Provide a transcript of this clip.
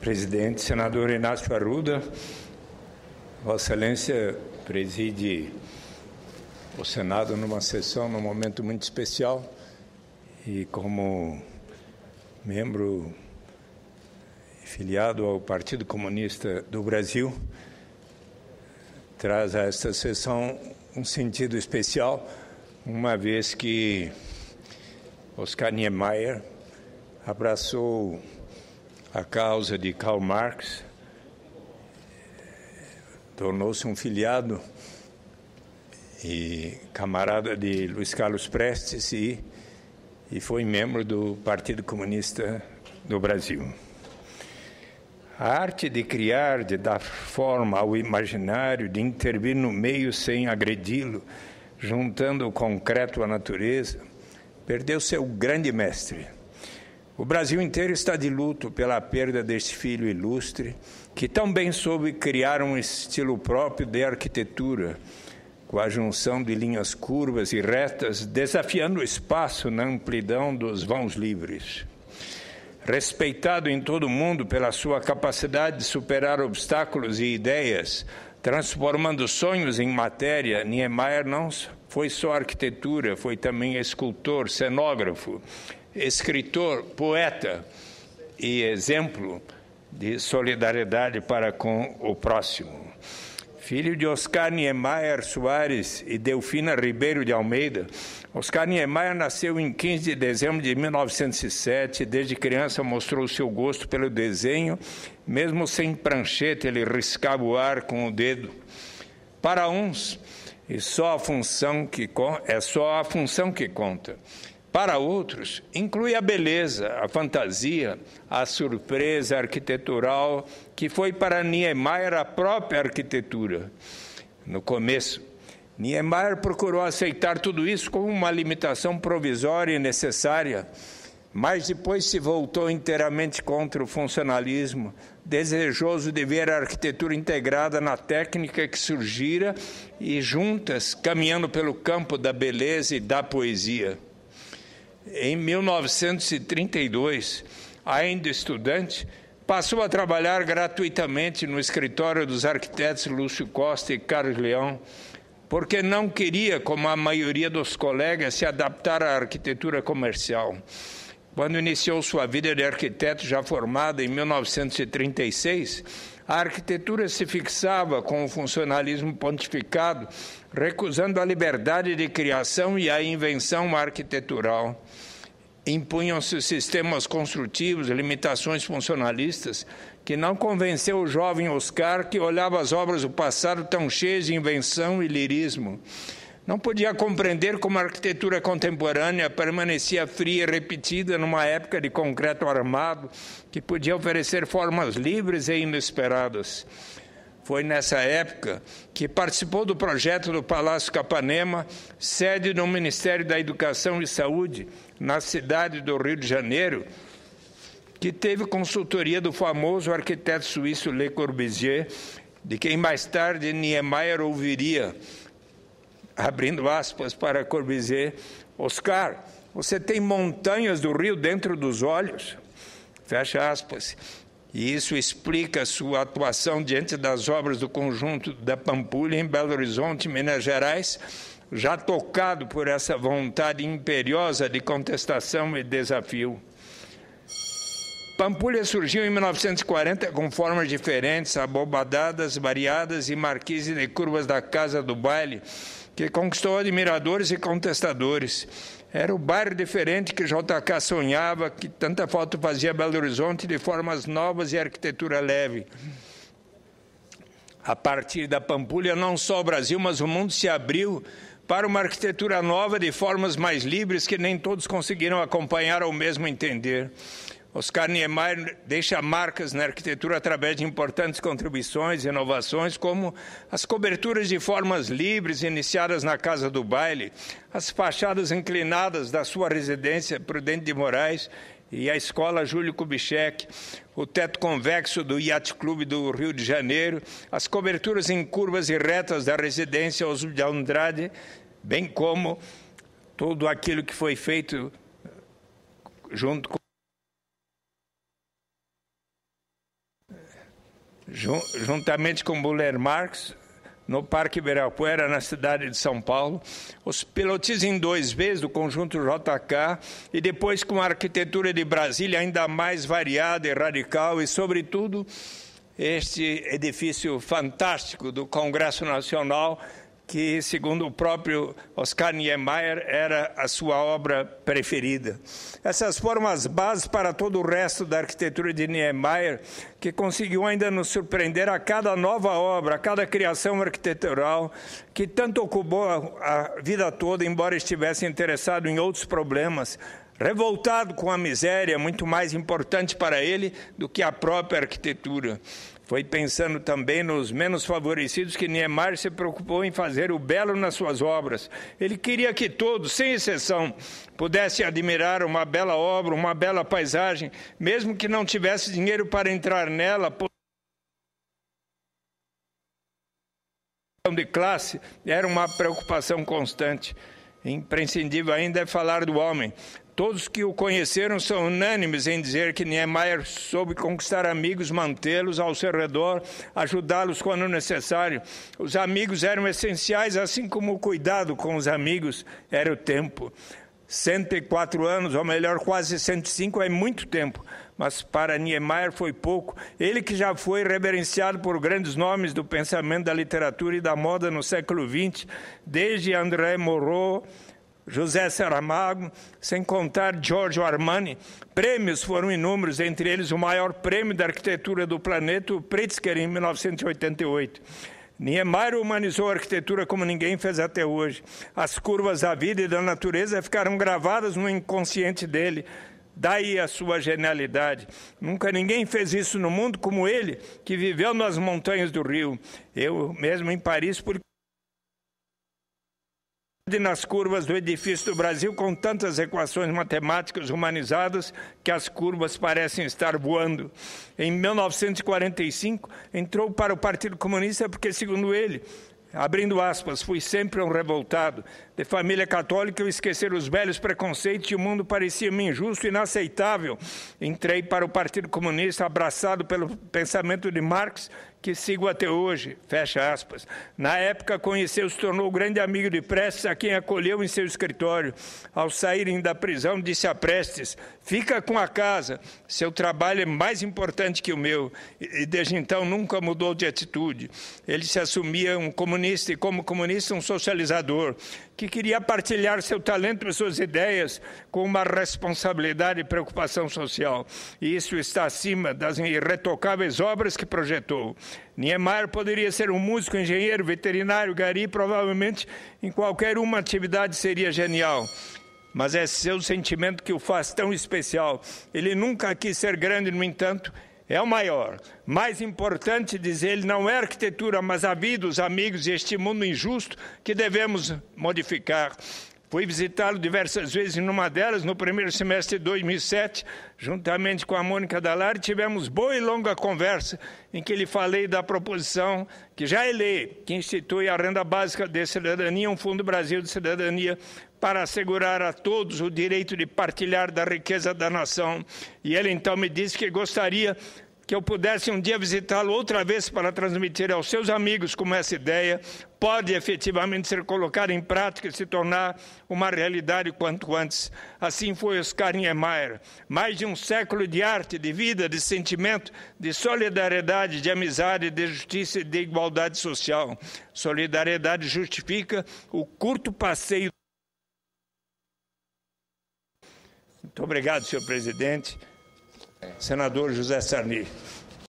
Presidente, senador Inácio Arruda, Vossa Excelência preside o Senado numa sessão, num momento muito especial, e como membro filiado ao Partido Comunista do Brasil, traz a esta sessão um sentido especial, uma vez que Oscar Niemeyer abraçou a causa de Karl Marx, tornou-se um filiado e camarada de Luiz Carlos Prestes e foi membro do Partido Comunista do Brasil. A arte de criar, de dar forma ao imaginário, de intervir no meio sem agredi-lo, juntando o concreto à natureza, perdeu seu grande mestre. O Brasil inteiro está de luto pela perda deste filho ilustre, que tão bem soube criar um estilo próprio de arquitetura, com a junção de linhas curvas e retas, desafiando o espaço na amplidão dos vãos livres. Respeitado em todo o mundo pela sua capacidade de superar obstáculos e ideias, transformando sonhos em matéria, Niemeyer não foi só arquitetura, foi também escultor, cenógrafo, escritor, poeta e exemplo de solidariedade para com o próximo. Filho de Oscar Niemeyer Soares e Delfina Ribeiro de Almeida, Oscar Niemeyer nasceu em 15 de dezembro de 1907. Desde criança mostrou seu gosto pelo desenho. Mesmo sem prancheta, ele riscava o ar com o dedo. Para uns, é só a função que conta. Para outros, inclui a beleza, a fantasia, a surpresa arquitetural, que foi para Niemeyer a própria arquitetura. No começo, Niemeyer procurou aceitar tudo isso como uma limitação provisória e necessária, mas depois se voltou inteiramente contra o funcionalismo, desejoso de ver a arquitetura integrada na técnica que surgira e juntas, caminhando pelo campo da beleza e da poesia. Em 1932, ainda estudante, passou a trabalhar gratuitamente no escritório dos arquitetos Lúcio Costa e Carlos Leão, porque não queria, como a maioria dos colegas, se adaptar à arquitetura comercial. Quando iniciou sua vida de arquiteto já formado em 1936, a arquitetura se fixava com o funcionalismo pontificado, recusando a liberdade de criação e a invenção arquitetural. Impunham-se sistemas construtivos, limitações funcionalistas, que não convenceu o jovem Oscar, que olhava as obras do passado tão cheias de invenção e lirismo. Não podia compreender como a arquitetura contemporânea permanecia fria e repetida numa época de concreto armado, que podia oferecer formas livres e inesperadas. Foi nessa época que participou do projeto do Palácio Capanema, sede do Ministério da Educação e Saúde, na cidade do Rio de Janeiro, que teve consultoria do famoso arquiteto suíço Le Corbusier, de quem mais tarde Niemeyer ouviria, abrindo aspas para Corbusier: Oscar, você tem montanhas do Rio dentro dos olhos? Fecha aspas. E isso explica sua atuação diante das obras do conjunto da Pampulha em Belo Horizonte, Minas Gerais, já tocado por essa vontade imperiosa de contestação e desafio. Pampulha surgiu em 1940 com formas diferentes, abobadadas, variadas e marquises de curvas da Casa do Baile, que conquistou admiradores e contestadores. Era o bairro diferente que JK sonhava, que tanta falta fazia Belo Horizonte, de formas novas e arquitetura leve. A partir da Pampulha, não só o Brasil, mas o mundo se abriu para uma arquitetura nova de formas mais livres que nem todos conseguiram acompanhar ou mesmo entender. Oscar Niemeyer deixa marcas na arquitetura através de importantes contribuições e inovações, como as coberturas de formas livres iniciadas na Casa do Baile, as fachadas inclinadas da sua residência Prudente de Moraes e a Escola Júlio Kubitschek, o teto convexo do Yacht Clube do Rio de Janeiro, as coberturas em curvas e retas da residência Oswald de Andrade, bem como tudo aquilo que foi feito junto com juntamente com Buller Marx, no Parque Ibirapuera, na cidade de São Paulo, os pilotis em 2 vezes do conjunto JK, e depois com a arquitetura de Brasília ainda mais variada e radical, e, sobretudo, este edifício fantástico do Congresso Nacional, que, segundo o próprio Oscar Niemeyer, era a sua obra preferida. Essas foram as bases para todo o resto da arquitetura de Niemeyer, que conseguiu ainda nos surpreender a cada nova obra, a cada criação arquitetural, que tanto ocupou a vida toda, embora estivesse interessado em outros problemas, revoltado com a miséria, muito mais importante para ele do que a própria arquitetura. Foi pensando também nos menos favorecidos que Niemeyer se preocupou em fazer o belo nas suas obras. Ele queria que todos, sem exceção, pudessem admirar uma bela obra, uma bela paisagem, mesmo que não tivesse dinheiro para entrar nela. De classe era uma preocupação constante. Imprescindível ainda é falar do homem. Todos que o conheceram são unânimes em dizer que Niemeyer soube conquistar amigos, mantê-los ao seu redor, ajudá-los quando necessário. Os amigos eram essenciais, assim como o cuidado com os amigos era o tempo. 104 anos, ou melhor, quase 105, é muito tempo, mas para Niemeyer foi pouco. Ele que já foi reverenciado por grandes nomes do pensamento, da literatura e da moda no século XX, desde André Malraux, José Saramago, sem contar Giorgio Armani. Prêmios foram inúmeros, entre eles o maior prêmio da arquitetura do planeta, o Pritzker, em 1988. Niemeyer humanizou a arquitetura como ninguém fez até hoje. As curvas da vida e da natureza ficaram gravadas no inconsciente dele. Daí a sua genialidade. Nunca ninguém fez isso no mundo como ele, que viveu nas montanhas do Rio. Eu mesmo em Paris, porque nas curvas do edifício do Brasil, com tantas equações matemáticas humanizadas que as curvas parecem estar voando. Em 1945, entrou para o Partido Comunista porque, segundo ele, abrindo aspas, fui sempre um revoltado. De família católica, eu esquecer os velhos preconceitos e o mundo parecia-me injusto e inaceitável. Entrei para o Partido Comunista abraçado pelo pensamento de Marx, que sigo até hoje, fecha aspas. Na época, conheceu, se tornou grande amigo de Prestes, a quem acolheu em seu escritório. Ao saírem da prisão, disse a Prestes, fica com a casa, seu trabalho é mais importante que o meu. E desde então nunca mudou de atitude. Ele se assumia um comunista e, como comunista, um socializador, que queria partilhar seu talento e suas ideias com uma responsabilidade e preocupação social. E isso está acima das irretocáveis obras que projetou. Niemeyer poderia ser um músico, engenheiro, veterinário, gari, provavelmente em qualquer uma atividade seria genial. Mas é seu sentimento que o faz tão especial. Ele nunca quis ser grande, no entanto, é o maior. Mais importante, diz ele, não é a arquitetura, mas a vida, os amigos e este mundo injusto que devemos modificar. Fui visitá-lo diversas vezes, e numa delas, no primeiro semestre de 2007, juntamente com a Mônica Dallari, tivemos boa e longa conversa em que lhe falei da proposição que já é lei, que institui a renda básica de cidadania, um Fundo Brasil de Cidadania, para assegurar a todos o direito de partilhar da riqueza da nação. E ele então me disse que gostaria que eu pudesse um dia visitá-lo outra vez para transmitir aos seus amigos como essa ideia pode efetivamente ser colocada em prática e se tornar uma realidade quanto antes. Assim foi Oscar Niemeyer. Mais de um século de arte, de vida, de sentimento, de solidariedade, de amizade, de justiça e de igualdade social. Solidariedade justifica o curto passeio. Muito obrigado, senhor presidente. Senador José Sarney.